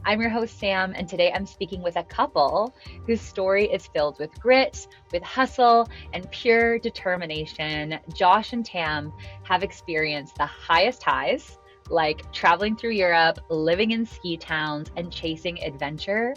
I'm your host, Sam, and today I'm speaking with a couple whose story is filled with grit, with hustle, and pure determination. Josh and Tam have experienced the highest highs, like traveling through Europe, living in ski towns, and chasing adventure.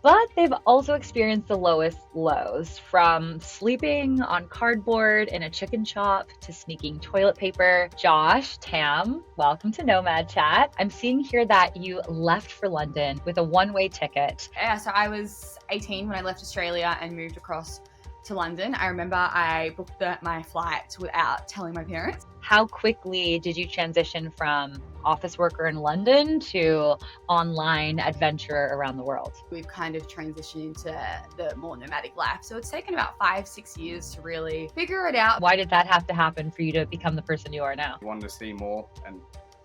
But they've also experienced the lowest lows, from sleeping on cardboard in a chicken shop to sneaking toilet paper. Josh, Tam, welcome to Nomad Chat. I'm seeing here that you left for London with a one-way ticket. Yeah, so I was 18 when I left Australia and moved across to London. I remember I booked my flight without telling my parents. How quickly did you transition from office worker in London to online adventurer around the world? We've kind of transitioned into the more nomadic life. So it's taken about 5-6 years to really figure it out. Why did that have to happen for you to become the person you are now? I wanted to see more and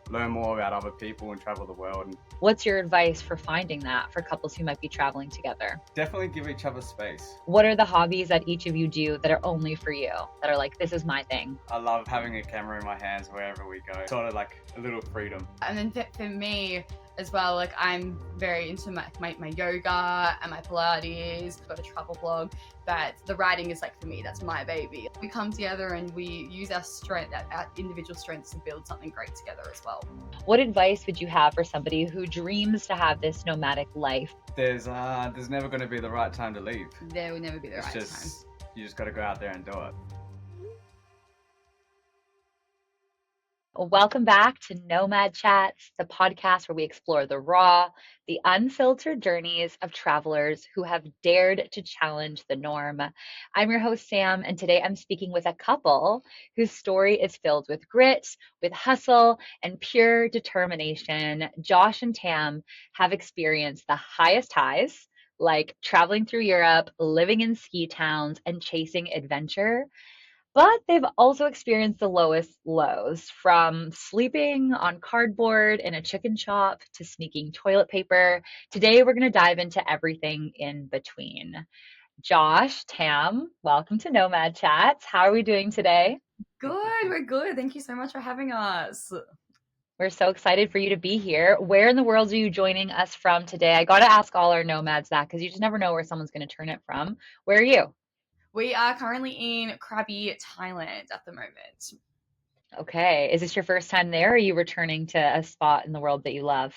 learn more about other people and travel the world. And What's your advice for finding that for couples who might be traveling together? definitely give each other space. What are the hobbies that each of you do that are only for you, that are like, this is my thing? I love having a camera in my hands wherever we go. Sort of like a little freedom. And then for me as well, like I'm very into my yoga and my Pilates. I've got a travel blog, but the writing is like, for me, that's my baby. We come together and we use our strength, our individual strengths to build something great together as well. What advice would you have for somebody who dreams to have this nomadic life? There's never going to be the right time to leave. There will never be the It's right time. just, you just got to go out there and do it. Welcome back to Nomad Chats, the podcast where we explore the raw, the unfiltered journeys of travelers who have dared to challenge the norm. I'm your host, Sam, and today I'm speaking with a couple whose story is filled with grit, with hustle, and pure determination. Josh and Tam have experienced the highest highs, like traveling through Europe, living in ski towns, and chasing adventure. But they've also experienced the lowest lows, from sleeping on cardboard in a chicken shop to sneaking toilet paper. Today, we're going to dive into everything in between. Josh, Tam, welcome to Nomad Chats. How are we doing today? Good, we're good. Thank you so much for having us. We're so excited for you to be here. Where in the world are you joining us from today? I got to ask all our nomads that because you just never know where someone's going to turn it from. Where are you? We are currently in Krabi, Thailand at the moment. Okay. Is this your first time there, or are you returning to a spot in the world that you love?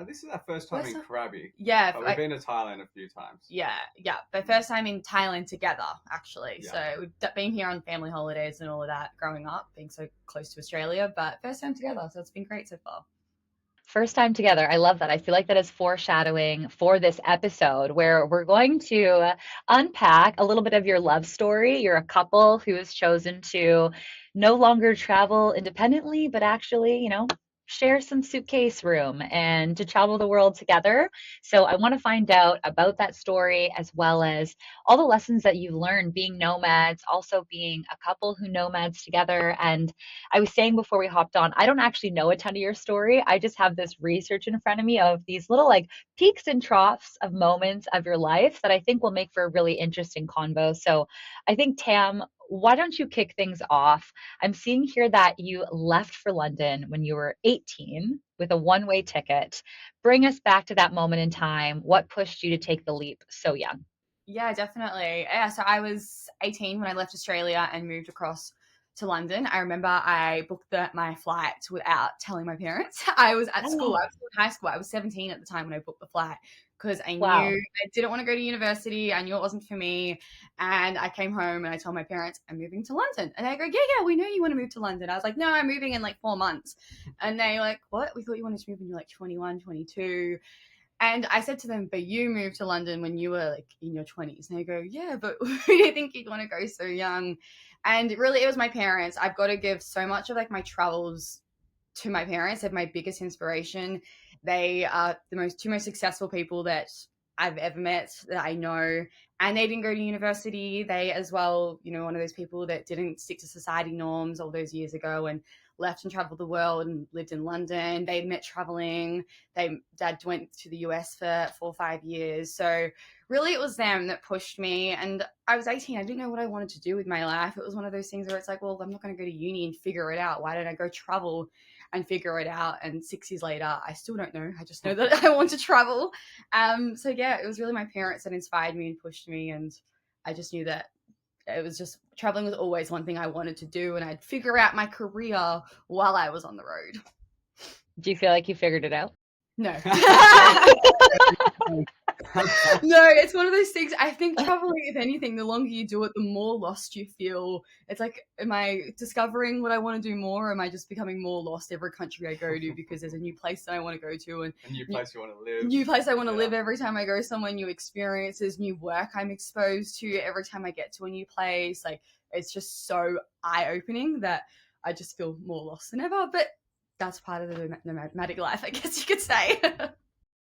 This is our first time in Krabi. Yeah, But we've been to Thailand a few times. yeah. But first time in Thailand together, actually. Yeah. So we've been here on family holidays and all of that growing up, being so close to Australia, but first time together. So it's been great so far. First time together. I love that. I feel like that is foreshadowing for this episode where we're going to unpack a little bit of your love story. You're a couple who has chosen to no longer travel independently, but actually, share some suitcase room and to travel the world together. So I want to find out about that story as well as all the lessons that you've learned being nomads, also being a couple who nomads together. And I was saying before we hopped on, I don't actually know a ton of your story. I just have this research in front of me of these little like peaks and troughs of moments of your life that I think will make for a really interesting convo. So I think, Tam, why don't you kick things off? I'm seeing here that you left for London when you were 18 with a one-way ticket. Bring us back to that moment in time. What pushed you to take the leap so young? Yeah, definitely. Yeah, so I was 18 when I left Australia and moved across to London. I remember I booked my flight without telling my parents. I was at school. I was in high school. I was 17 at the time when I booked the flight because I knew I didn't want to go to university. I knew it wasn't for me. And I came home and I told my parents, I'm moving to London. And they go, yeah, we know you want to move to London. I was like, no, I'm moving in like 4 months. And they like, what? We thought you wanted to move when you're like 21, 22. And I said to them, but you moved to London when you were like in your 20s. And they go, yeah, but we didn't think you'd want to go so young. And really, it was my parents. I've got to give so much of like my travels to my parents. They're my biggest inspiration. They are the two most successful people that I've ever met, that I know. And they didn't go to university. They as well, one of those people that didn't stick to society norms all those years ago and left and traveled the world and lived in London. They met traveling. Dad went to the US for 4 or 5 years. So really it was them that pushed me. And I was 18. I didn't know what I wanted to do with my life. It was one of those things where it's like, well, I'm not going to go to uni and figure it out. Why don't I go travel and figure it out? And 6 years later, I still don't know. I just know that I want to travel. So yeah, it was really my parents that inspired me and pushed me. And I just knew that it was just traveling was always one thing I wanted to do. And I'd figure out my career while I was on the road. Do you feel like you figured it out? No. No, it's one of those things. I think traveling, if anything, the longer you do it, the more lost you feel. It's like, am I discovering what I want to do more? Or am I just becoming more lost every country I go to because there's a new place that I want to go to and A new place you want to live. new place I want to live every time I go somewhere, new experiences, new work I'm exposed to every time I get to a new place. Like, it's just so eye-opening that I just feel more lost than ever. But that's part of the nomadic life, I guess you could say.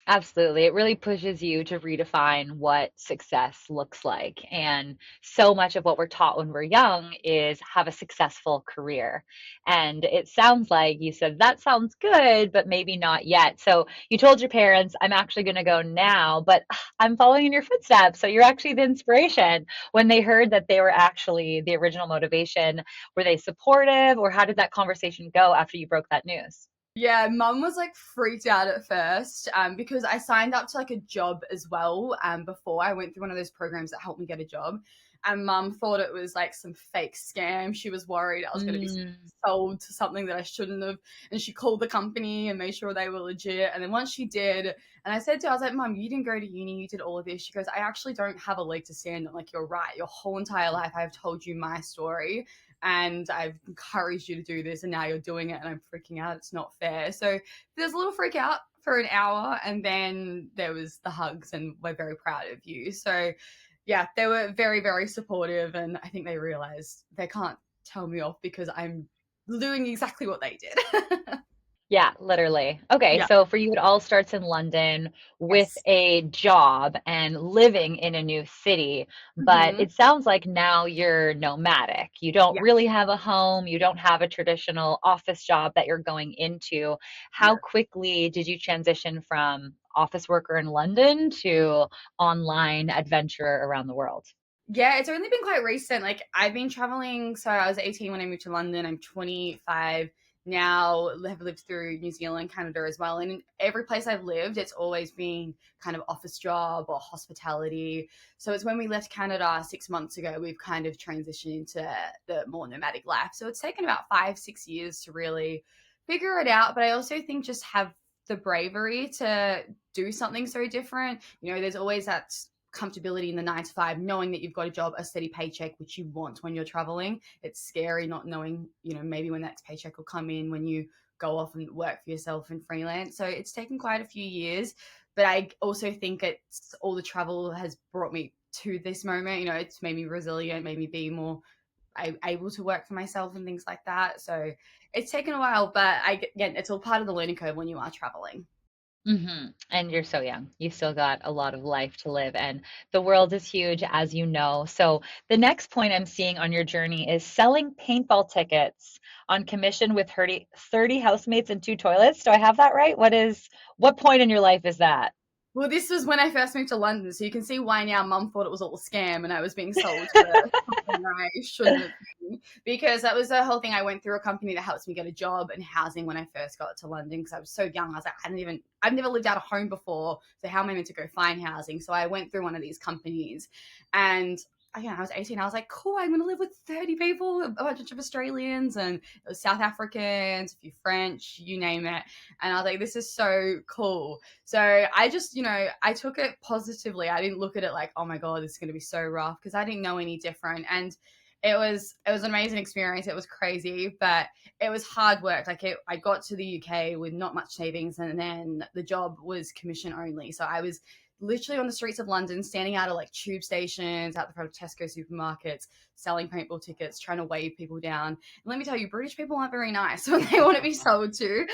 Absolutely. It really pushes you to redefine what success looks like. And so much of what we're taught when we're young is have a successful career. And it sounds like you said, that sounds good, but maybe not yet. So you told your parents, I'm actually going to go now, but I'm following in your footsteps. So you're actually the inspiration. When they heard that they were actually the original motivation, were they supportive, or how did that conversation go after you broke that news? Yeah, mum was like freaked out at first because I signed up to like a job as well before I went through one of those programs that helped me get a job. And mum thought it was like some fake scam. She was worried I was going to be Mm. sold to something that I shouldn't have. And she called the company and made sure they were legit. And then once she did, and I said to her, I was like, Mum, you didn't go to uni, you did all of this. She goes, I actually don't have a leg to stand on. Like, you're right. Your whole entire life, I've told you my story and I've encouraged you to do this, and now you're doing it, and I'm freaking out. It's not fair. So there's a little freak out for an hour, and then there was the hugs, and we're very proud of you. So yeah, they were very, very supportive, and I think they realized they can't tell me off because I'm doing exactly what they did. Yeah, literally. Okay, Yeah. so for you, it all starts in London with Yes. a job and living in a new city. But Hmm. it sounds like now you're nomadic. You don't Yeah. really have a home, you don't have a traditional office job that you're going into. No. How quickly did you transition from office worker in London to online adventurer around the world? Yeah, it's only been quite recent. Like, I've been traveling. So I was 18 when I moved to London. I'm 25 now. Have lived through New Zealand, Canada as well. And in every place I've lived, it's always been kind of office job or hospitality. So it's when we left Canada 6 months ago, we've kind of transitioned into the more nomadic life. So it's taken about 5, 6 years to really figure it out. But I also think just have the bravery to do something so different. You know, there's always that comfortability in the 9 to 5, knowing that you've got a job, a steady paycheck, which you want when you're traveling. It's scary not knowing, you know, maybe when that next paycheck will come in when you go off and work for yourself and freelance. So it's taken quite a few years, but I also think it's all the travel has brought me to this moment. You know, it's made me resilient, made me be more able to work for myself and things like that. So it's taken a while, but again, it's all part of the learning curve when you are traveling. And you're so young. You still got a lot of life to live, and the world is huge, as you know. So, the next point I'm seeing on your journey is selling paintball tickets on commission with 30 housemates and two toilets. Do I have that right? What point in your life is that? Well, this was when I first moved to London, so you can see why now mum thought it was all a scam and I was being sold to something I shouldn't have been. Because that was the whole thing. I went through a company that helps me get a job and housing when I first got to London because I was so young. I was like, I've never lived out of home before, so how am I meant to go find housing? So I went through one of these companies, and again, I was 18. I was like, cool, I'm going to live with 30 people, a bunch of Australians and South Africans, a few French, you name it. And I was like, this is so cool. So I just, you know, I took it positively. I didn't look at it like, oh my God, this is going to be so rough, because I didn't know any different. And it was an amazing experience. It was crazy, but it was hard work. I got to the UK with not much savings, and then the job was commission only. So I was literally on the streets of London, standing out of like tube stations, out the front of Tesco supermarkets, selling paintball tickets, trying to wave people down. And let me tell you, British people aren't very nice when they want to be sold to.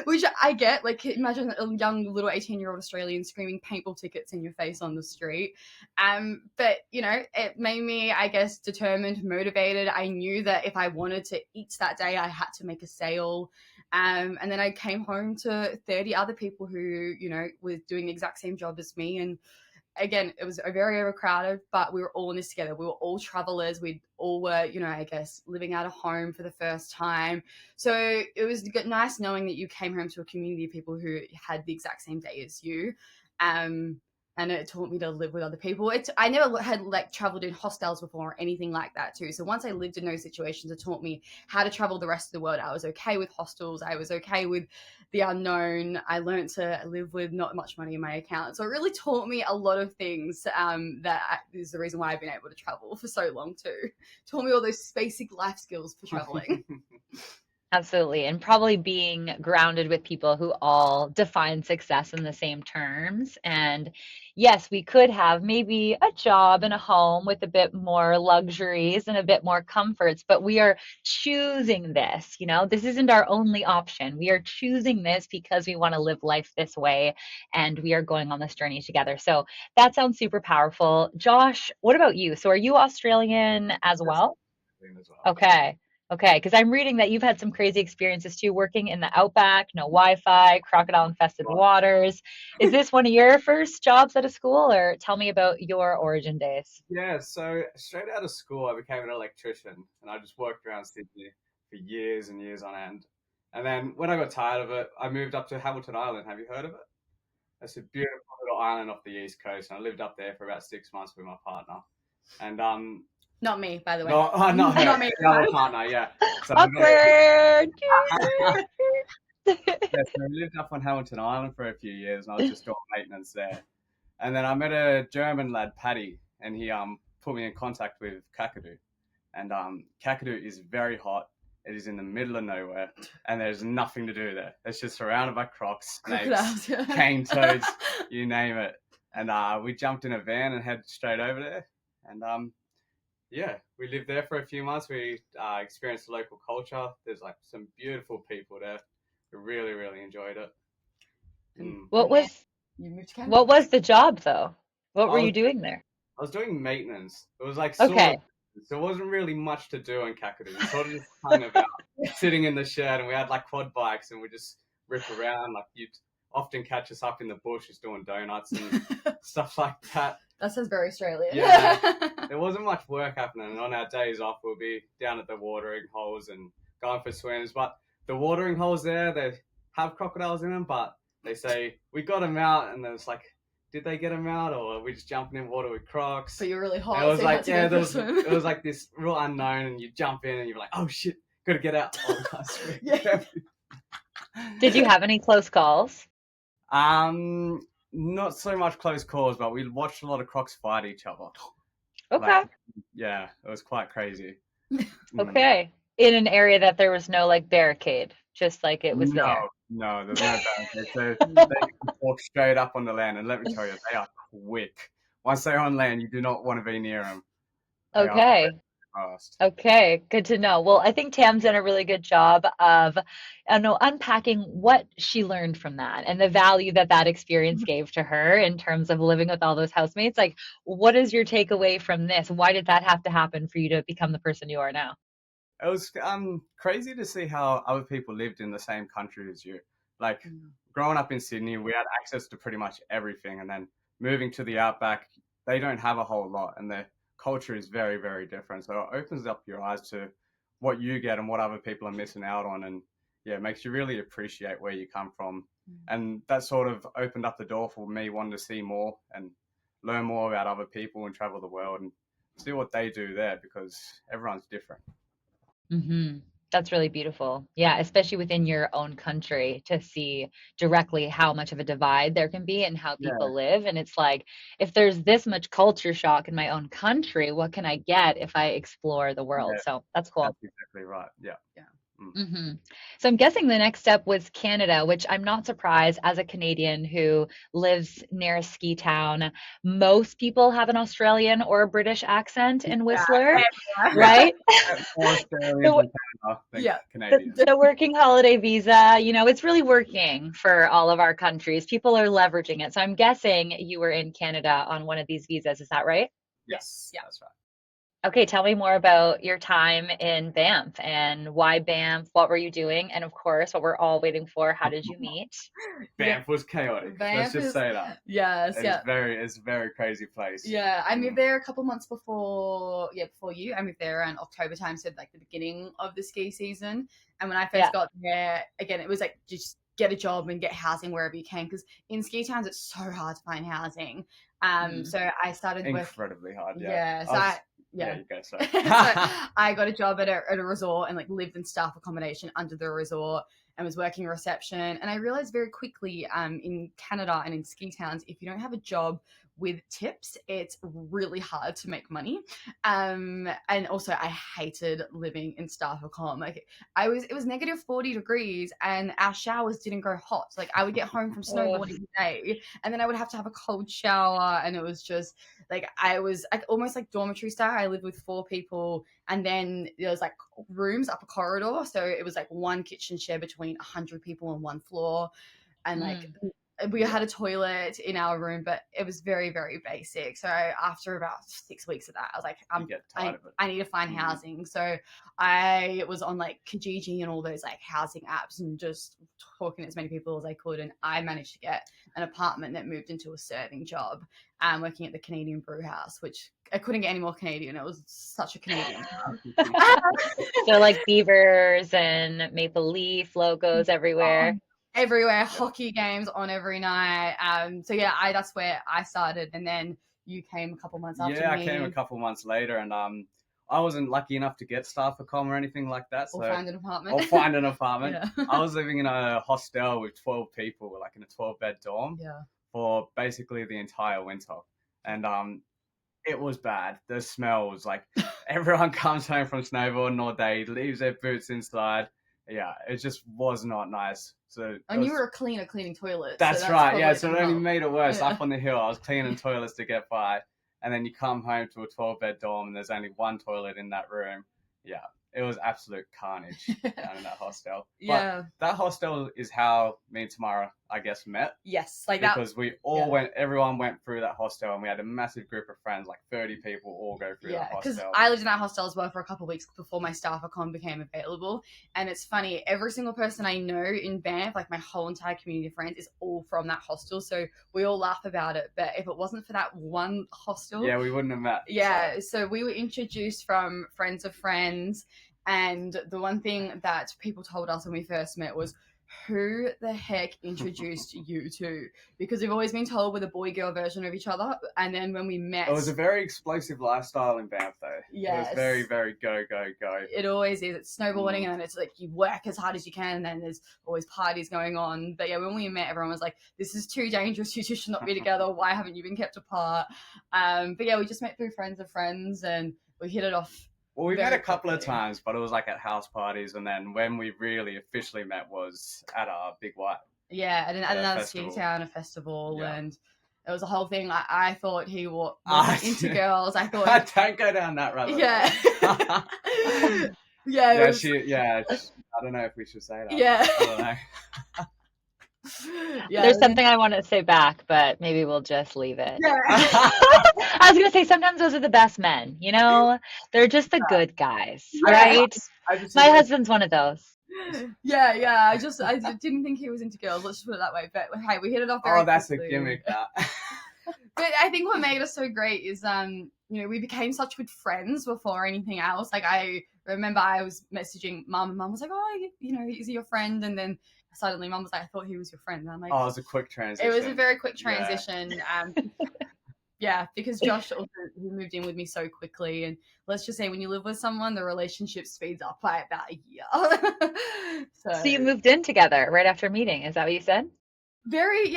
Which I get. Like, imagine a young little 18-year-old Australian screaming paintball tickets in your face on the street. But you know, it made me, I guess, determined, motivated. I knew that if I wanted to eat that day, I had to make a sale. And then I came home to 30 other people who, you know, were doing the exact same job as me. And again, it was very overcrowded, but we were all in this together. We were all travelers. We all were, you know, I guess, living out of home for the first time. So it was nice knowing that you came home to a community of people who had the exact same day as you. And it taught me to live with other people. I never had like traveled in hostels before or anything like that too. So once I lived in those situations, it taught me how to travel the rest of the world. I was okay with hostels. I was okay with the unknown. I learned to live with not much money in my account. So it really taught me a lot of things that is the reason why I've been able to travel for so long too. Taught me all those basic life skills for traveling. Absolutely. And probably being grounded with people who all define success in the same terms. And yes, we could have maybe a job and a home with a bit more luxuries and a bit more comforts, but we are choosing this. You know, this isn't our only option. We are choosing this because we want to live life this way and we are going on this journey together. So that sounds super powerful. Josh, what about you? So are you Australian as Yes, well? as well. Okay. Okay. Because I'm reading that you've had some crazy experiences too, working in the outback, no Wi-Fi, crocodile infested Right. waters. Is this one of your first jobs at a school, or tell me about your origin days? Yeah, so straight out of school, I became an electrician, and I just worked around Sydney for years and years on end. And then when I got tired of it, I moved up to Hamilton Island. Have you heard of it? It's a beautiful little island off the east coast, and I lived up there for about 6 months with my partner. And Not me, by the way. no, not her, Not me. the other partner, yeah. So Awkward. yeah, so we lived up on Hamilton Island for a few years, and I was just doing maintenance there. And then I met a German lad, Paddy, and he put me in contact with Kakadu. And Kakadu is very hot. It is in the middle of nowhere, and there's nothing to do there. It's just surrounded by crocs, snakes, cane toads, you name it. And we jumped in a van and headed straight over there. And yeah, we lived there for a few months. We experienced the local culture. There's like some beautiful people there. We really, really enjoyed it. What And then was you moved to Canada. what was the job though? What I were was you doing there? I was doing maintenance. It was like sort of, Okay. there wasn't really much to do in Kakadu. We sort of just hung about, sitting in the shed, and we had like quad bikes, and we just rip around. Like you'd often catch us up in the bushes doing donuts and stuff like that. That sounds very Australian. Yeah, there wasn't much work happening. And on our days off, we'll be down at the watering holes and going for swims. But the watering holes there, they have crocodiles in them, but they say we got them out, and then it's like, did they get them out, or are we just jumping in water with crocs? But you're really hot. And it was so you like, had to go for a swim. it was like this real unknown, and you jump in, and you're like, oh shit, gotta get out. Oh, we can't swim. Yeah. Did you have any close calls? Not so much close calls, but we watched a lot of crocs fight each other. Okay. Like, yeah, it was quite crazy. Okay. In an area that there was no like barricade, just like it was there. No, there's no barricade. So they can walk straight up on the land, and let me tell you, they are quick. Once they're on land, you do not want to be near them. They are Okay. very fast. Okay, good to know. Well, I think Tam's done a really good job of, I don't know, unpacking what she learned from that and the value that that experience gave to her in terms of living with all those housemates. Like, what is your takeaway from this? Why did that have to happen for you to become the person you are now? It was crazy to see how other people lived in the same country as you. Like growing up in Sydney, we had access to pretty much everything, and then moving to the outback, they don't have a whole lot, and their culture is very, very different. So it opens up your eyes to what you get and what other people are missing out on, and yeah, it makes you really appreciate where you come from. And that sort of opened up the door for me wanting to see more and learn more about other people and travel the world and see what they do there, because everyone's different. Hmm. That's really beautiful. Yeah, especially within your own country to see directly how much of a divide there can be and how Yeah, people live. And it's like, if there's this much culture shock in my own country, what can I get if I explore the world? yeah, So that's cool. that's exactly right. Yeah. Yeah. Hmm. So I'm guessing the next step was Canada, which I'm not surprised as a Canadian who lives near a ski town. Most people have an Australian or a British accent in Whistler, Yeah. right? More Australians So and than Yeah. Canadians. The working holiday visa, it's really working for all of our countries. People are leveraging it. So I'm guessing you were in Canada on one of these visas. Is that right? Yes. Yeah. That's right. Okay, tell me more about your time in Banff and why Banff. What were you doing? And of course, what we're all waiting for, how did you meet? Yeah. Banff was chaotic. Let's Banff just is say that. yes, It's yeah. it's a very crazy place. Yeah, I moved there a couple months before you. I moved there around October time, so like the beginning of the ski season. And when I Yeah. first got there, again, it was like just get a job and get housing wherever you can, because in ski towns it's so hard to find housing. So I started working. Incredibly hard. Yeah. Yeah, so Yeah, you go. Sorry. so I got a job at a resort and like lived in staff accommodation under the resort and was working reception. And I realized very quickly, in Canada and in ski towns, if you don't have a job with tips, it's really hard to make money. And also I hated living in staff accom. Like it was negative 40 degrees and our showers didn't go hot. So, like I would get home from Ugh. snowboarding today and then I would have to have a cold shower, and it was just like I was like almost like dormitory style. I lived with 4 people, and then there was like rooms up a corridor, so it was like one kitchen share between 100 people on one floor, and like Mm. we had a toilet in our room, but it was very, very basic. So after about 6 weeks of that, I was like, You get tired of it. I need to find housing. So I was on like Kijiji and all those like housing apps and just talking to as many people as I could. And I managed to get an apartment that moved into a serving job, working at the Canadian Brew House, which I couldn't get any more Canadian. It was such a Canadian job. So like beavers and maple leaf logos everywhere. Everywhere, hockey games on every night. So yeah, that's where I started, and then you came a couple months after Yeah, me. I came a couple months later, and I wasn't lucky enough to get staff accom or anything like that. Or So find an apartment. or find an apartment. Yeah. I was living in a hostel with 12 people, like in a 12-bed dorm, Yeah. for basically the entire winter, and it was bad. The smell was like everyone comes home from snowboarding all day, leaves their boots inside. Yeah, it just was not nice. So And you were a cleaner cleaning toilets. that's so right. Yeah, probably so it didn't only help. made it worse. Yeah. Up on the hill, I was cleaning toilets to get by, and then you come home to a 12-bed dorm, and there's only one toilet in that room. Yeah, it was absolute carnage down in that hostel. Yeah. But that hostel is how me and Tamara, I guess, met. Yes, like that. Because we all everyone went through that hostel, and we had a massive group of friends, like 30 people, all go through Yeah, that because hostel. I lived in that hostel as well for a couple of weeks before my staff account became available. And it's funny, every single person I know in Banff, like my whole entire community of friends, is all from that hostel. So we all laugh about it. But if it wasn't for that one hostel, Yeah, we wouldn't have met. yeah, so we were introduced from friends of friends. And the one thing that people told us when we first met was, who the heck introduced you to? Because we've always been told we're the boy-girl version of each other. And then when we met... It was a very explosive lifestyle in Banff, though. Yes. It was very, very go, go, go. It always is. It's snowboarding, and then it's like you work as hard as you can, and then there's always parties going on. But yeah, when we met, everyone was like, this is too dangerous. You two should not be together. Why haven't you been kept apart? But yeah, we just met through friends of friends, and we hit it off. Well, we met a couple of quickly. times, but it was like at house parties, and then when we really officially met was at a Big White. Yeah, at another festival. ski town, a festival, Yeah. and it was a whole thing. I thought he was into girls. I thought... I don't go down that road. Yeah. Yeah, I don't know if we should say that. Yeah. I don't know. Yeah, There's something I want to say back, but maybe we'll just leave it. Yeah. I was gonna say sometimes those are the best men, They're just the good guys, right? My husband's one of those. Yeah. I didn't think he was into girls. Let's just put it that way. But hey, we hit it off very that's quickly. a gimmick. That. But I think what made us so great is, we became such good friends before anything else. Like I remember I was messaging Mum, and Mum was like, "Oh, is he your friend?" And then suddenly Mum was like, "I thought he was your friend." And I'm like, Oh, it was a quick transition. It was a very quick transition. Yeah, because Josh also he moved in with me so quickly, and let's just say when you live with someone, the relationship speeds up by about a year. So you moved in together right after meeting, is that what you said? Very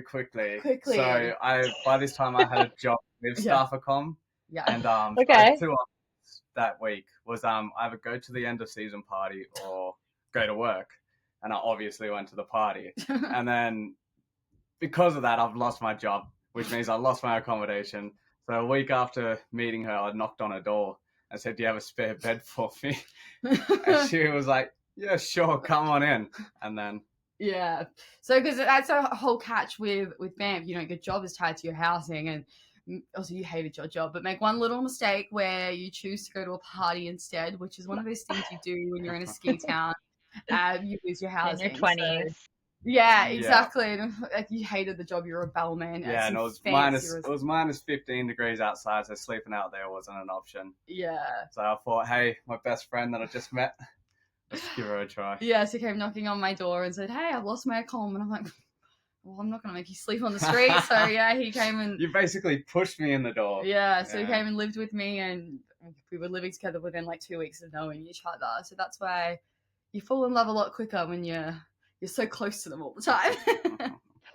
quickly. quickly. So by this time I had a job with Staffacom. Yeah. And Okay. 2 options that week was either go to the end of season party or go to work. And I obviously went to the party. And then because of that, I've lost my job, which means I lost my accommodation. So a week after meeting her, I knocked on her door I said, "Do you have a spare bed for me?" And she was like, "Yeah, sure, come on in." And then Yeah. So because that's a whole catch with Banff, you know, your job is tied to your housing, and also you hated your job, but make one little mistake where you choose to go to a party instead, which is one of those things you do when you're in a ski town. You lose your In your housing. So 20s. yeah, yeah, exactly. And, like, you hated the job. You're a bellman at yeah, and some it was fancy. minus 15 degrees outside, so sleeping out there wasn't an option. Yeah. So I thought, hey, my best friend that I just met, let's give her a try. Yeah, so he came knocking on my door and said, "Hey, I've lost my comb," and I'm like, "Well, I'm not gonna make you sleep on the street." So yeah, he came and You basically pushed me in the door. yeah, so he came and lived with me, and we were living together within like 2 weeks of knowing each other. So that's why you fall in love a lot quicker when you're so close to them all the time.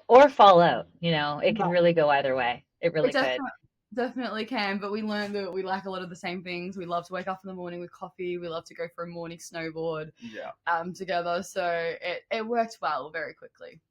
Or fall out, you know, it can But really go either way. It it really could. definitely can. But we learned that we like a lot of the same things. We love to wake up in the morning with coffee. We love to go for a morning snowboard Yeah. together. So it worked well very quickly.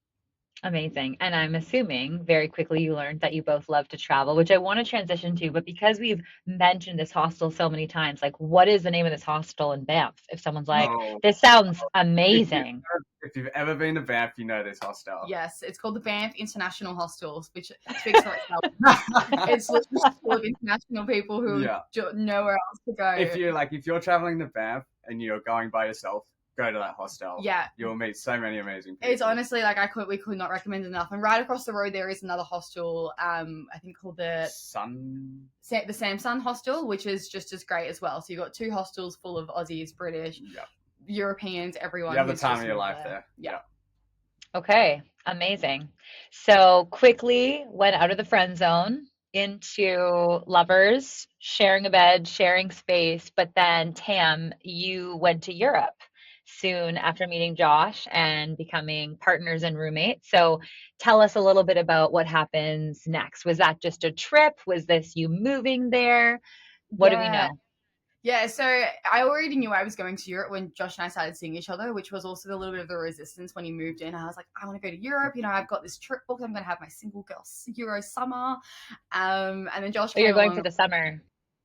Amazing. And I'm assuming very quickly you learned that you both love to travel, which I want to transition to. But because we've mentioned this hostel so many times, like, what is the name of this hostel in Banff? If someone's like, Oh, this sounds if you've, amazing. if you've ever been to Banff, you know this hostel. Yes, it's called the Banff International Hostels, which speaks for itself. It's literally full of international people who Yeah. nowhere else to go. If you're traveling to Banff and you're going by yourself, go to that hostel. Yeah. You'll meet so many amazing people. It's honestly like we could not recommend enough. And right across the road there is another hostel, I think called the Samsung Hostel, which is just as great as well. So you've got two hostels full of Aussies, British, Europeans, everyone. You have the time of your life there. Yeah. Okay, amazing. So quickly went out of the friend zone into lovers, sharing a bed, sharing space. But then, Tam, you went to Europe soon after meeting Josh and becoming partners and roommates. So tell us a little bit about what happens next. Was that just a trip? Was this you moving there? What do we know? Yeah, so I already knew I was going to Europe when Josh and I started seeing each other, which was also a little bit of the resistance when he moved in. I was like, I want to go to Europe. You know, I've got this trip booked. I'm going to have my single girl Euro summer. And then Josh came You're going along. for the summer.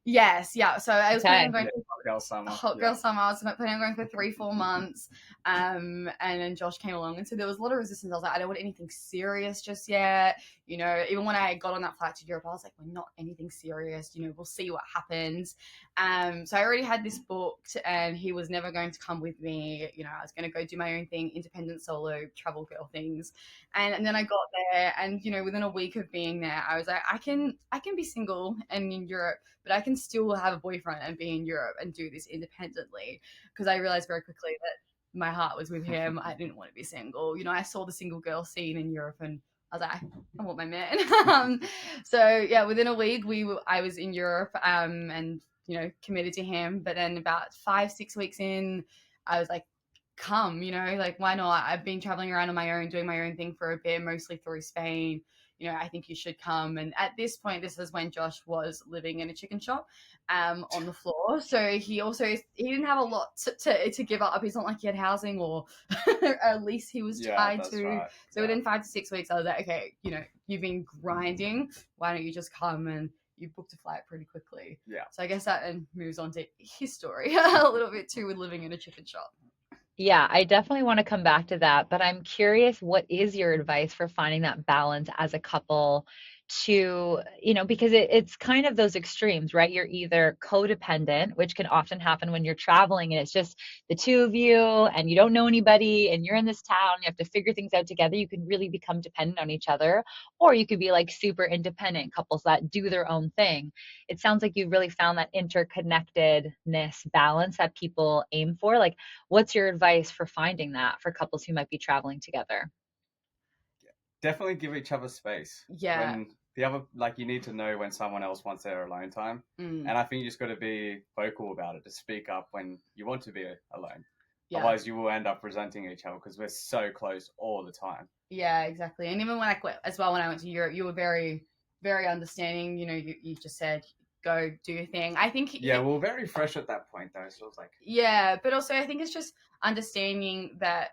Yes, yeah. So I was planning on going hot girl summer. Hot girl summer. I was planning on going for 3-4 months. And then Josh came along, and so there was a lot of resistance. I was like, I don't want anything serious just yet. You know, even when I got on that flight to Europe, I was like, we're not anything serious. You know, we'll see what happens. So I already had this booked, and he was never going to come with me. You know, I was going to go do my own thing, independent solo travel girl things. And then I got there, and you know, within a week of being there, I was like, I can be single and in Europe, but I can still have a boyfriend and be in Europe and do this independently, because I realized very quickly that my heart was with him. I didn't want to be single. You know, I saw the single girl scene in Europe, and I was like, I want my man. So yeah, within a week, I was in Europe, and you know, committed to him. But then about 5-6 weeks in, I was like, come, you know, like, why not? I've been traveling around on my own, doing my own thing for a bit, mostly through Spain. You know, I think you should come. And at this point, this is when Josh was living in a chicken shop on the floor. So he didn't have a lot to give up. It's not like he had housing or at least he was tied to. Right. So within 5 to 6 weeks, I was like, okay, you know, you've been grinding. Why don't you just come? And you booked a flight pretty quickly. Yeah. So I guess that moves on to his story a little bit too, with living in a chicken shop. Yeah, I definitely want to come back to that, but I'm curious, what is your advice for finding that balance as a couple to, you know, because it's kind of those extremes, right? You're either codependent, which can often happen when you're traveling and it's just the two of you and you don't know anybody and you're in this town, you have to figure things out together. You can really become dependent on each other, or you could be like super independent couples that do their own thing. It sounds like you've really found that interconnectedness balance that people aim for. Like, what's your advice for finding that for couples who might be traveling together? Definitely give each other space. Yeah. When the other, like, you need to know when someone else wants their alone time. And I think you just got to be vocal about it, to speak up when you want to be alone. Yeah. Otherwise, you will end up resenting each other because we're so close all the time. Yeah, exactly. And even when I went to Europe, you were very, very understanding. You know, you just said, go do your thing. I think. Yeah, we were very fresh at that point, though. So it was like. Yeah, but also I think it's just understanding that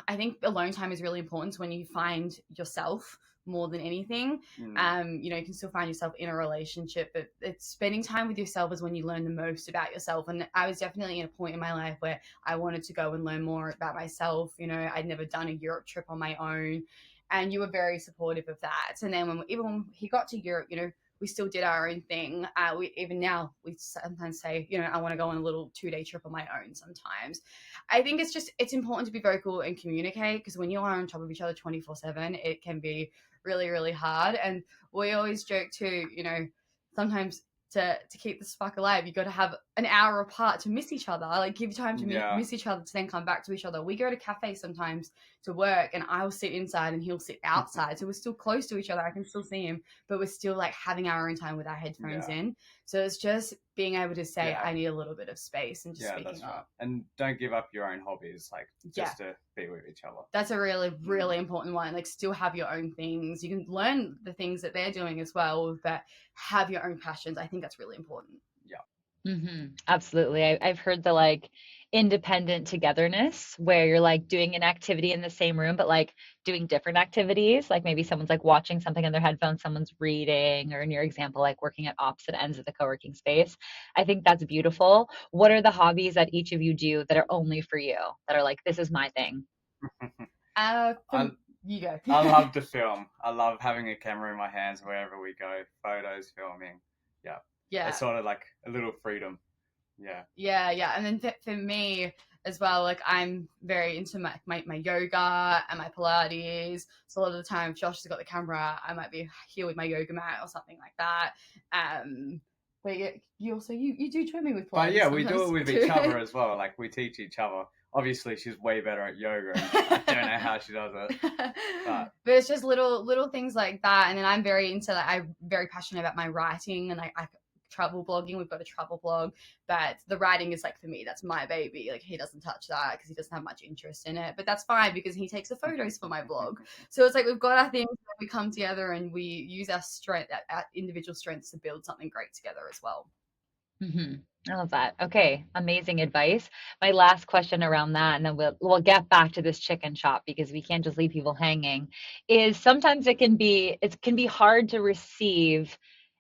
I think alone time is really important when you find yourself, more than anything. You know, you can still find yourself in a relationship, but it's spending time with yourself is when you learn the most about yourself. And I was definitely in a point in my life where I wanted to go and learn more about myself. You know, I'd never done a Europe trip on my own, and you were very supportive of that. And then even when he got to Europe, you know, we still did our own thing. Even now, we sometimes say, you know, I want to go on a little 2-day trip on my own sometimes. I think it's important to be vocal and communicate, because when you are on top of each other 24/7, it can be really, really hard. And we always joke too, you know, sometimes to keep the spark alive, you got to have an hour apart to miss each other, like give time to miss each other to then come back to each other. We go to cafes sometimes to work, and I'll sit inside and he'll sit outside, so we're still close to each other. I can still see him, but we're still like having our own time with our headphones in. So it's just being able to say, I need a little bit of space, and just speaking up. And don't give up your own hobbies, like just to be with each other. That's a really, really important one. Like, still have your own things. You can learn the things that they're doing as well, but have your own passions. I think that's really important. Absolutely. I've heard the like independent togetherness where you're like doing an activity in the same room, but like doing different activities. Like maybe someone's like watching something on their headphones, someone's reading, or in your example, like working at opposite ends of the co-working space. I think that's beautiful. What are the hobbies that each of you do that are only for you, that are like, this is my thing? You go. I love to film. I love having a camera in my hands wherever we go, photos, filming. Yeah. It's sort of like a little freedom. Yeah. And then for me as well, like I'm very into my yoga and my Pilates. So a lot of the time, if Josh has got the camera, I might be here with my yoga mat or something like that. But you also you do join me with Pilates. But yeah, we do it with each other as well. Like we teach each other. Obviously, she's way better at yoga, and I don't know how she does it. But it's just little things like that. And then I'm very into like, I'm very passionate about my writing, and I travel blogging. We've got a travel blog, but the writing is like, for me, that's my baby. Like he doesn't touch that because he doesn't have much interest in it, but that's fine because he takes the photos for my blog. So it's like we've got our things that we come together and we use our strength, our individual strengths, to build something great together as well. I love that. Okay, amazing advice. My last question around that, and then we'll get back to this chicken shop because we can't just leave people hanging, is sometimes it can be hard to receive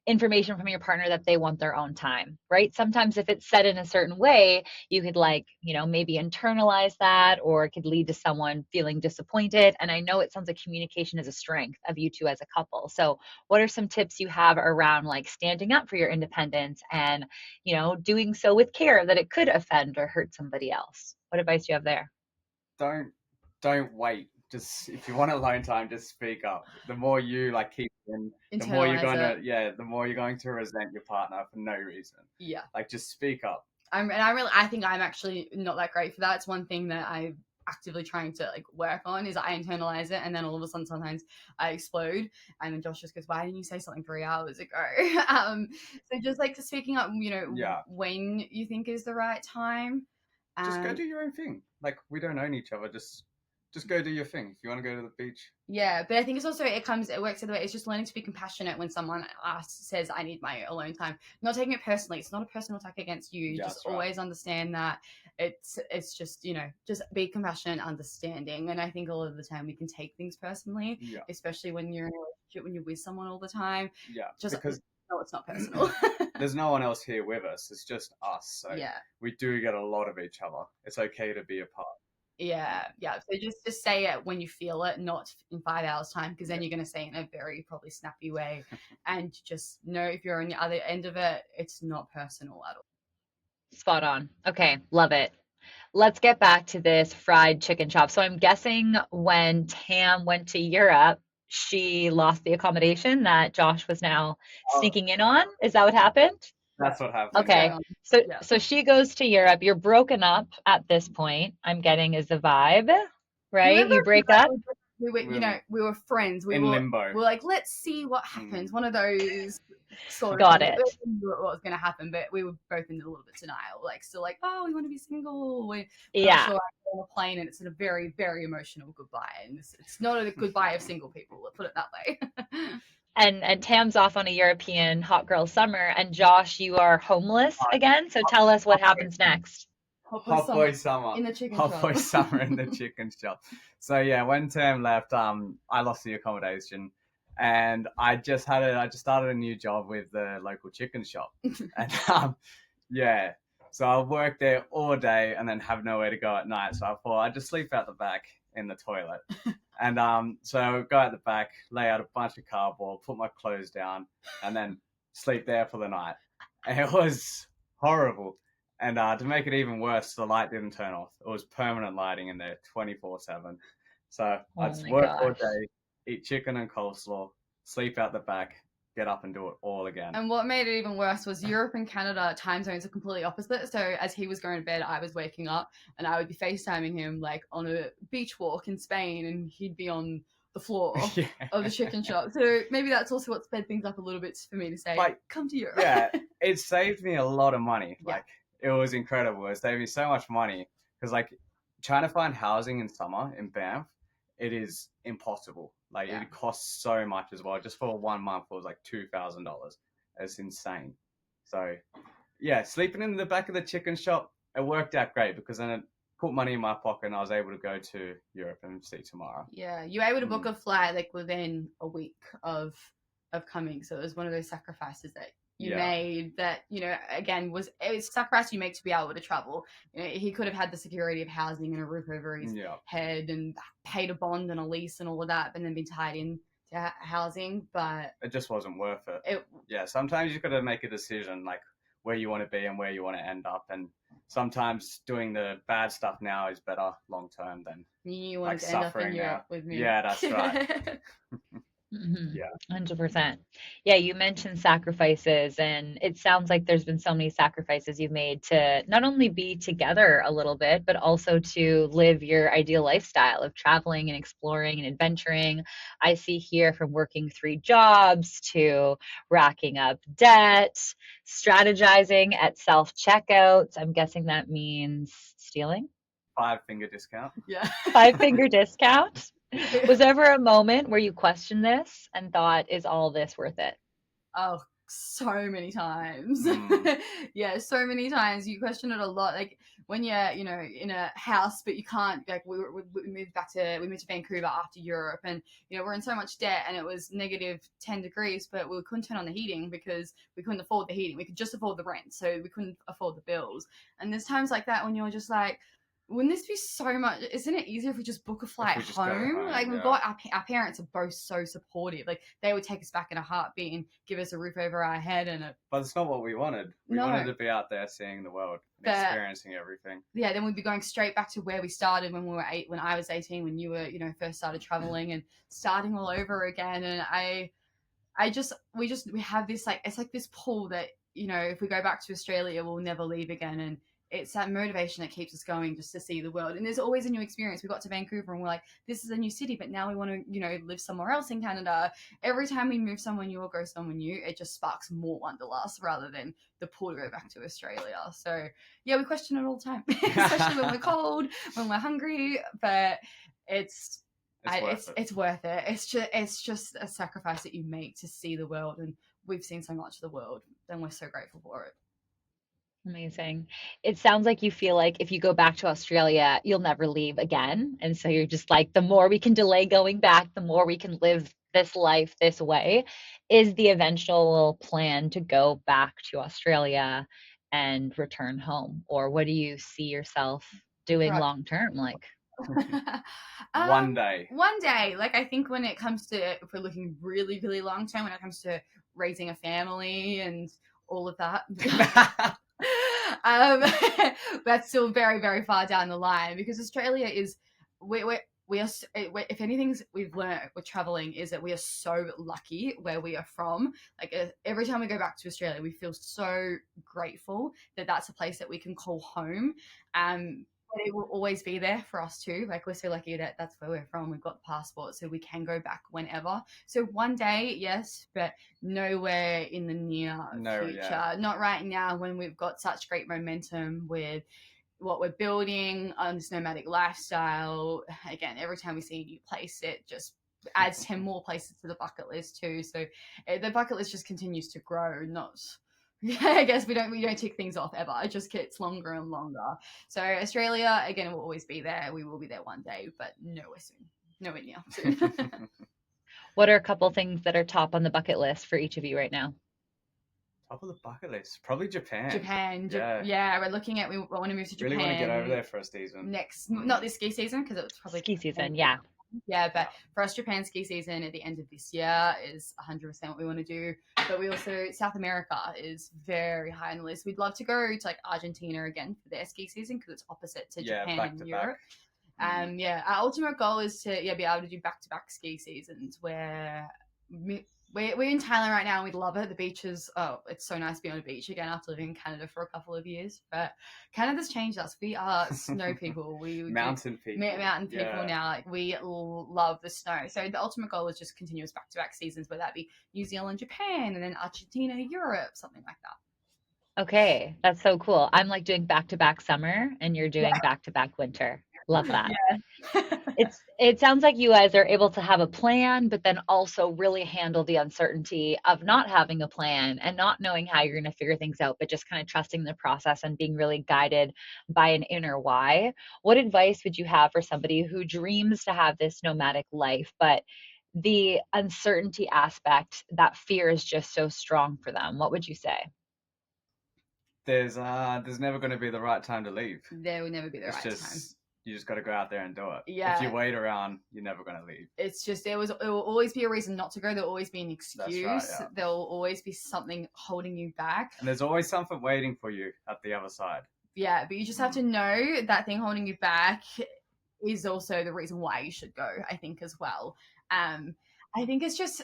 information from your partner that they want their own time, right? Sometimes if it's said in a certain way, you could like, you know, maybe internalize that, or it could lead to someone feeling disappointed. And I know it sounds like communication is a strength of you two as a couple. So what are some tips you have around like standing up for your independence and, you know, doing so with care that it could offend or hurt somebody else? What advice do you have there? Don't wait. Just if you want alone time, just speak up. The more you like keep in, the more you're going to resent your partner for no reason. Yeah. Like just speak up. I think I'm actually not that great for that. It's one thing that I'm actively trying to like work on, is I internalize it, and then all of a sudden sometimes I explode, and then Josh just goes, "Why didn't you say something 3 hours ago?" So just like speaking up, you know, when you think is the right time. Just go do your own thing. Like we don't own each other. Just go do your thing. If you want to go to the beach. Yeah, but I think it's also, it works the other way. It's just learning to be compassionate when someone says, I need my alone time. Not taking it personally. It's not a personal attack against you. Yeah, just always understand that it's just, you know, just be compassionate and understanding. And I think a lot of the time we can take things personally, especially when you're in a relationship, when you're with someone all the time. Yeah, just because no, it's not personal. There's no one else here with us. It's just us. So we do get a lot of each other. It's okay to be apart. Yeah. So just say it when you feel it, not in 5 hours time, because then you're going to say it in a very probably snappy way. And just know if you're on the other end of it, it's not personal at all. Spot on. Okay, love it. Let's get back to this fried chicken chop. So I'm guessing when Tam went to Europe, she lost the accommodation that Josh was now sneaking in on. Is that what happened? That's what happened. Okay. So she goes to Europe. You're broken up at this point, I'm getting is the vibe, right? You break up. We were friends. We in were limbo. We were like, let's see what happens. One of those sort of Got things. it. We knew what was going to happen, but we were both in a little bit denial. Like, still like, oh, we want to be single. We're not sure. On a plane, and it's a very, very emotional goodbye. And it's not a goodbye of single people. Let's put it that way. And Tam's off on a European hot girl summer, and Josh, you are homeless again. So tell us what happens next. Hot boy summer in the chicken shop. Hot boy summer in the chicken shop. So yeah, when Tam left, I lost the accommodation, and I just started a new job with the local chicken shop, and yeah, so I work there all day and then have nowhere to go at night. So I thought I'd just sleep out the back in the toilet, and so go out the back, lay out a bunch of cardboard, put my clothes down, and then sleep there for the night. And it was horrible. And to make it even worse, the light didn't turn off. It was permanent lighting in there 24/7. So I'd Oh my work all gosh. day, eat chicken and coleslaw, sleep out the back, get up and do it all again. And what made it even worse was Europe and Canada time zones are completely opposite. So as he was going to bed, I was waking up and I would be FaceTiming him like on a beach walk in Spain and he'd be on the floor Yeah. of the chicken shop. So maybe that's also what sped things up a little bit for me to say, Like, come to Europe. Yeah, it saved me a lot of money. Yeah. Like, it was incredible. It saved me so much money because, like, trying to find housing in summer in Banff, it is impossible. Like, Yeah. it costs so much as well. Just for 1 month, it was like $2,000. It's insane. So, yeah, sleeping in the back of the chicken shop, it worked out great because then it put money in my pocket and I was able to go to Europe and see Tamara. Yeah, you were able to book a flight like within a week of coming. So it was one of those sacrifices that you made that, you know, again, it's a sacrifice you make to be able to travel. You know, he could have had the security of housing and a roof over his head and paid a bond and a lease and all of that, and then been tied in to housing, but it just wasn't worth it. Yeah, sometimes you've got to make a decision like where you want to be and where you want to end up, and sometimes doing the bad stuff now is better long term than you want like to end up in suffering Europe now. with me. Yeah, that's right. Yeah, 100%. Yeah, you mentioned sacrifices, and it sounds like there's been so many sacrifices you've made to not only be together a little bit, but also to live your ideal lifestyle of traveling and exploring and adventuring. I see here from working 3 jobs to racking up debt, strategizing at self-checkouts. I'm guessing that means stealing? 5-finger discount. Yeah. 5-finger discount? Was there ever a moment where you questioned this and thought, is all this worth it? Oh, so many times. Mm. Yeah, so many times. You question it a lot. Like when you're, you know, in a house, but you can't. Like we moved to Vancouver after Europe, and you know we're in so much debt, and it was negative 10 degrees, but we couldn't turn on the heating because we couldn't afford the heating. We could just afford the rent, so we couldn't afford the bills. And there's times like that when you're just like, wouldn't this be so much? Isn't it easier if we just book a flight home? Like we've got our parents are both so supportive. Like they would take us back in a heartbeat and give us a roof over our head But it's not what we wanted. We wanted to be out there seeing the world and experiencing everything. Yeah, then we'd be going straight back to where we started when we were 8, when I was 18, when you were, you know, first started traveling and starting all over again. And we have this like, it's like this pull that, you know, if we go back to Australia, we'll never leave again. And it's that motivation that keeps us going just to see the world. And there's always a new experience. We got to Vancouver and we're like, this is a new city, but now we want to, you know, live somewhere else in Canada. Every time we move somewhere new or go somewhere new, it just sparks more wanderlust rather than the pull to go back to Australia. So yeah, we question it all the time, especially when we're cold, when we're hungry, but it's worth it. It's just a sacrifice that you make to see the world, and we've seen so much of the world, and we're so grateful for it. Amazing. It sounds like you feel like if you go back to Australia, you'll never leave again. And so you're just like, the more we can delay going back, the more we can live this life this way. Is the eventual plan to go back to Australia and return home? Or what do you see yourself doing long term? Like, One day. Like I think when it comes to, if we're looking really, really long term, when it comes to raising a family and all of that. That's still very, very far down the line, because Australia is, we are, if anything we've learned with traveling is that we are so lucky where we are from. Like every time we go back to Australia, we feel so grateful that that's a place that we can call home. But it will always be there for us too. Like we're so lucky that that's where we're from. We've got the passport, so we can go back whenever. So one day, yes, but nowhere in the near future. Yeah. Not right now, when we've got such great momentum with what we're building on this nomadic lifestyle. Again, every time we see a new place, it just adds 10 more places to the bucket list too. So the bucket list just continues to grow, not... I guess we don't tick things off ever. It just gets longer and longer. So Australia, again, will always be there. We will be there one day, but nowhere soon. Nowhere near soon. What are a couple things that are top on the bucket list for each of you right now? Top of the bucket list, probably Japan. Yeah, we're looking at, we want to move to Japan. Really want to get over there for a season. Not this ski season, because it's probably Ski season, yeah. Yeah, but for us, Japan ski season at the end of this year is 100% what we want to do. But we also, South America is very high on the list. We'd love to go to like Argentina again for their ski season, because it's opposite to Japan and Europe. Yeah, our ultimate goal is to be able to do back-to-back ski seasons where we're in Thailand right now and we love it. The beaches, it's so nice to be on a beach again after living in Canada for a couple of years. But Canada's changed us. We are snow people. Mountain people now. Like, we love the snow. So the ultimate goal is just continuous back-to-back seasons, whether that be New Zealand, Japan, and then Argentina, Europe, something like that. Okay, that's so cool. I'm like doing back-to-back summer and you're doing back-to-back winter. Love that. Yeah. It sounds like you guys are able to have a plan, but then also really handle the uncertainty of not having a plan and not knowing how you're going to figure things out, but just kind of trusting the process and being really guided by an inner why. What advice would you have for somebody who dreams to have this nomadic life, but the uncertainty aspect, that fear is just so strong for them? What would you say? There's never going to be the right time to leave. There will never be the right time. You just got to go out there and do it. Yeah. If you wait around, you're never going to leave. It's just, it will always be a reason not to go. There'll always be an excuse. That's right, yeah. There'll always be something holding you back. And there's always something waiting for you at the other side. Yeah, but you just have to know that thing holding you back is also the reason why you should go, I think, as well. I think it's just,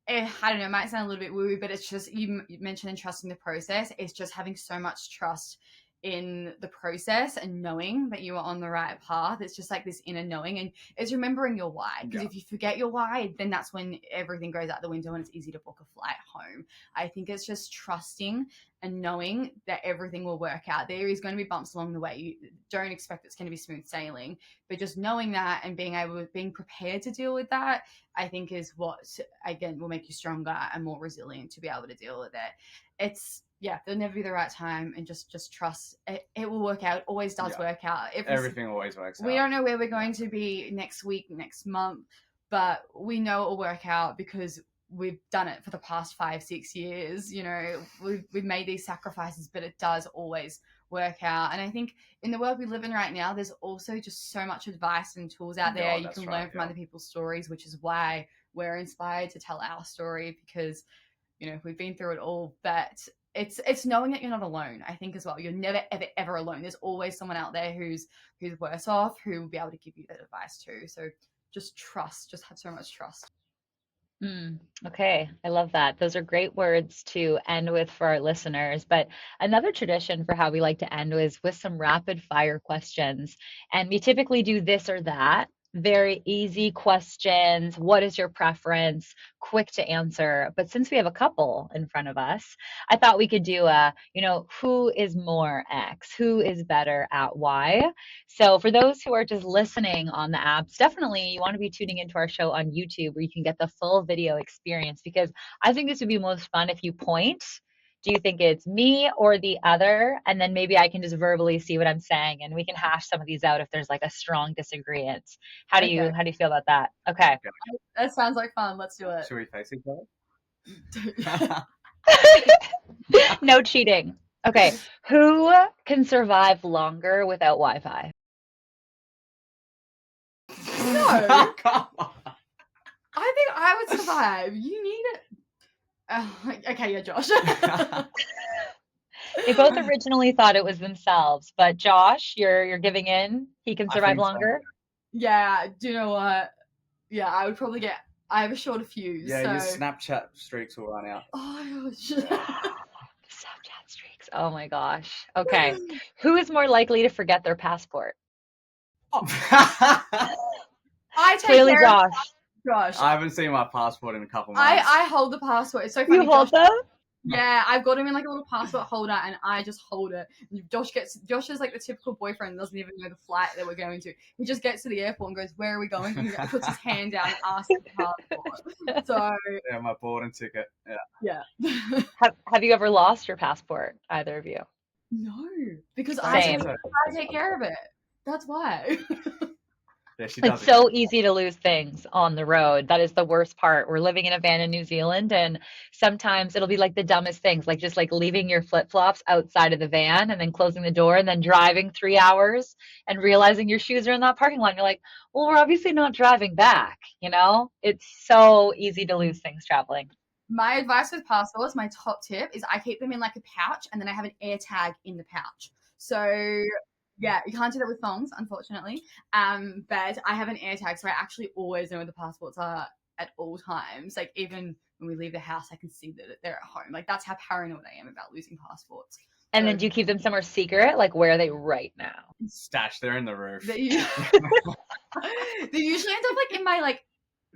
I don't know, it might sound a little bit woo, but it's just, you mentioned trusting the process. It's just having so much trust in the process and knowing that you are on the right path. It's just like this inner knowing, and it's remembering your why, because if you forget your why, then that's when everything goes out the window and it's easy to book a flight home. I think it's just trusting and knowing that everything will work out. There is going to be bumps along the way. You don't expect it's going to be smooth sailing, but just knowing that and being prepared to deal with that, I think is what, again, will make you stronger and more resilient to be able to deal with it. There'll never be the right time, and just trust it will work out. It always does work out. Everything always works out. We don't know where we're going to be next week, next month, but we know it will work out because we've done it for the past 5-6 years. You know, we've made these sacrifices, but it does always work out. And I think in the world we live in right now, there's also just so much advice and tools out there. You can learn from other people's stories, which is why we're inspired to tell our story, because, you know, we've been through it all. But it's knowing that you're not alone, I think, as well. You're never, ever alone. There's always someone out there who's worse off, who will be able to give you that advice too. So just trust, just have so much trust. Okay, I love that. Those are great words to end with for our listeners. But another tradition for how we like to end is with some rapid fire questions. And we typically do this or that. Very easy questions. What is your preference? Quick to answer. But since we have a couple in front of us, I thought we could do who is more X? Who is better at Y? So for those who are just listening on the apps, definitely you want to be tuning into our show on YouTube where you can get the full video experience, because I think this would be most fun if you point. Do you think it's me or the other? And then maybe I can just verbally see what I'm saying, and we can hash some of these out if there's like a strong disagreement. How do you feel about that? Okay. That sounds like fun. Let's do it. Should we face each other? No cheating. Okay. Who can survive longer without Wi-Fi? No. Come on. I think I would survive. You need it. Okay, yeah, Josh. They both originally thought it was themselves, but Josh, you're giving in. He can survive longer. So. Yeah. Do you know what? Yeah, I would probably I have a shorter fuse. Yeah, your Snapchat streaks will run out. Oh my gosh. Snapchat streaks. Oh my gosh. Okay. Who is more likely to forget their passport? Oh. I take Clearly Josh. Gosh. I haven't seen my passport in a couple months. I hold the passport. It's so funny. You hold them? Yeah, I've got him in like a little passport holder, and I just hold it. Josh is like the typical boyfriend, doesn't even know the flight that we're going to. He just gets to the airport and goes, "Where are we going?" And he puts his hand down and asks for the passport. So yeah, my boarding ticket. Yeah. Have you ever lost your passport, either of you? No, because I take care of it. That's why. Yeah, she It's does a great so job. easy to lose things on the road. That is the worst part. We're living in a van in New Zealand, and sometimes it'll be like the dumbest things, like just like leaving your flip-flops outside of the van and then closing the door and then driving 3 hours and realizing your shoes are in that parking lot. And you're like, well, we're obviously not driving back, you know? It's so easy to lose things traveling. My advice with passports, my top tip is I keep them in like a pouch and then I have an air tag in the pouch. So yeah, you can't do that with phones, unfortunately. But I have an air tag, so I actually always know where the passports are at all times. Like even when we leave the house, I can see that they're at home. Like that's how paranoid I am about losing passports. And So then do you keep them somewhere secret? Like where are they right now? Stashed there in the roof. they, they usually end up like in my like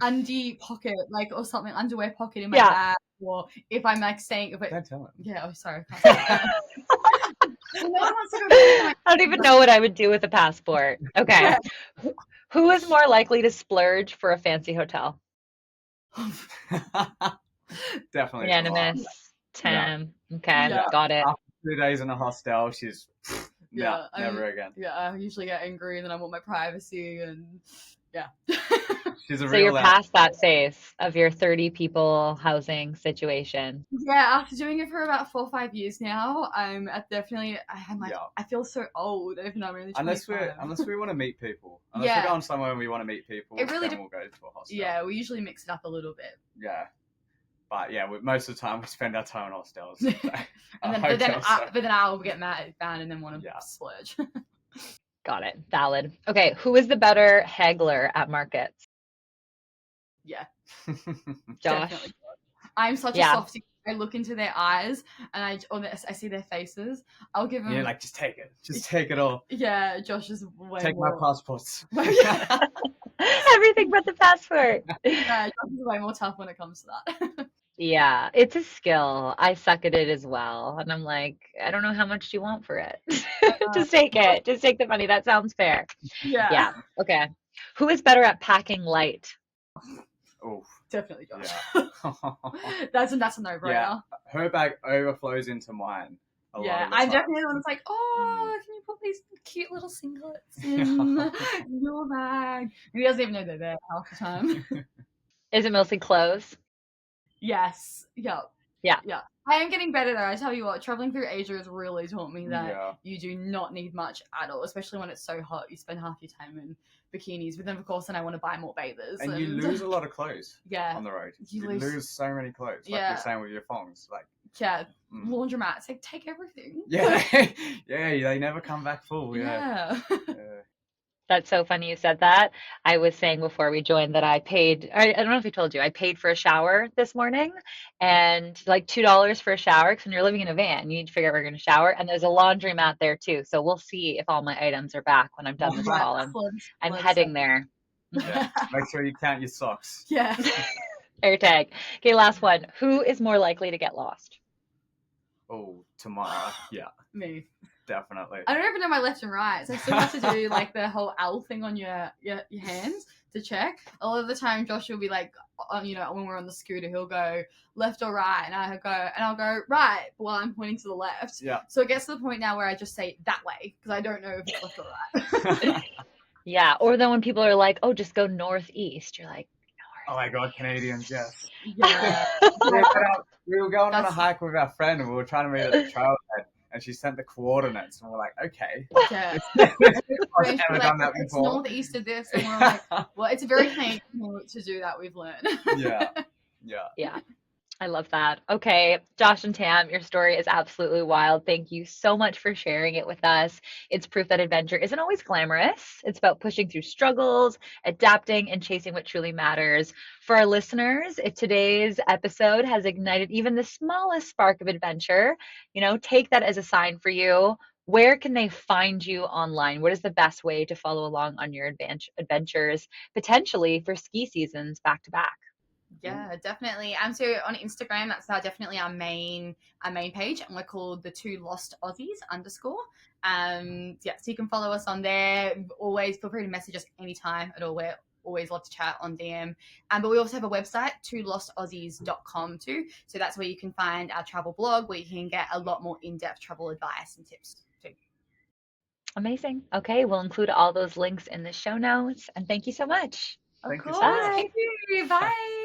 undie pocket, like or something, underwear pocket in my Yeah. bag, or if I'm like saying, if Don't tell him. yeah, oh sorry, I can't say that. No one wants to go through my I don't even know what I would do with a passport. Okay. yeah. Who is more likely to splurge for a fancy hotel? Definitely Tamara. Unanimous. Yeah. Tim. Okay, Yeah. got it. After 2 days in a hostel, she's Yeah, no, never again. Yeah, I usually get angry and then I want my privacy and yeah. She's a So you're real past that phase of your 30 people housing situation. Yeah, after doing it for about 4 or 5 years now, I'm I'm like, Yeah. I feel so old, even though I'm only 25. Unless we want to meet people. Unless Yeah. we're going somewhere and we want to meet people, It really then we'll go to a hostel. Yeah, we usually mix it up a little bit. Yeah. But yeah, most of the time we spend our time in hostels. And then, but then I'll get mad and then want to splurge. Got it. Valid. Okay, who is the better haggler at markets? Yeah, Josh? definitely. I'm such a Yeah. softie. I look into their eyes and I see their faces. I'll give them. Yeah, like just take it. Just take it all. Yeah, Josh is way Take more. my passports. Everything but the passport. Yeah, Josh is way more tough when it comes to that. Yeah, it's a skill. I suck at it as well. And I'm like, I don't know how much do you want for it. Just take it. Just take the money. That sounds fair. Yeah. Yeah. Okay. Who is better at packing light? Oh, Definitely Josh. yeah. That's a no-brainer. Yeah. Her bag overflows into mine. Yeah, I'm definitely the one that's like, oh, can you put these cute little singlets in your bag? And he doesn't even know they're there half the time. Is it mostly clothes? Yes. Yep. Yeah. Yeah. I am getting better though. I tell you what, traveling through Asia has really taught me that Yeah. you do not need much at all, especially when it's so hot. You spend half your time in bikinis, but then of course then I want to buy more bathers. And you lose a lot of clothes Yeah. on the road. You You lose- lose so many clothes. Like Yeah. you're saying with your thongs. Like Yeah. Laundromats, like take everything. yeah. Yeah, they never come back full. Yeah. Yeah. That's so funny you said that. I was saying before we joined that I paid, I don't know if I told you, I paid for a shower this morning and like $2 for a shower because when you're living in a van, you need to figure out where you're going to shower. And there's a laundromat there too. So we'll see if all my items are back when I'm done this call. I'm heading there. Yeah. Make sure you count your socks. Yeah. Air tag. Okay, last one. Who is more likely to get lost? Oh, Tamara. Yeah, Me. definitely. I don't even know my left and right, so I still have to do like the whole L thing on your hands to check. A lot of the time, Josh will be like, when we're on the scooter, he'll go left or right, and I'll go right while I'm pointing to the left. Yeah. So it gets to the point now where I just say that way because I don't know if it's left or right. Yeah. Or then when people are like, oh, just go northeast, you're like, Oh my god, Canadians, yes. Yeah. We were going on a hike with our friend and we were trying to meet at the trailhead and she sent the coordinates and we're like, okay. Yeah. I've never done that It's before. northeast of this, and we're like, well, it's a very Canadian to do that. We've learned. Yeah. yeah. I love that. Okay, Josh and Tam, your story is absolutely wild. Thank you so much for sharing it with us. It's proof that adventure isn't always glamorous. It's about pushing through struggles, adapting, and chasing what truly matters. For our listeners, if today's episode has ignited even the smallest spark of adventure, take that as a sign for you. Where can they find you online? What is the best way to follow along on your adventures, potentially for ski seasons back to back? Yeah, definitely. So on Instagram, that's definitely our main page, and we're called the Two Lost Aussies _ so you can follow us on there. Always feel free to message us anytime at all. We're always love to chat on DM. But we also have a website, twolostaussies.com too. So that's where you can find our travel blog, where you can get a lot more in-depth travel advice and tips too. Amazing. Okay, we'll include all those links in the show notes. And thank you so much. Of Thank you so course. much. Bye. Thank you. Bye.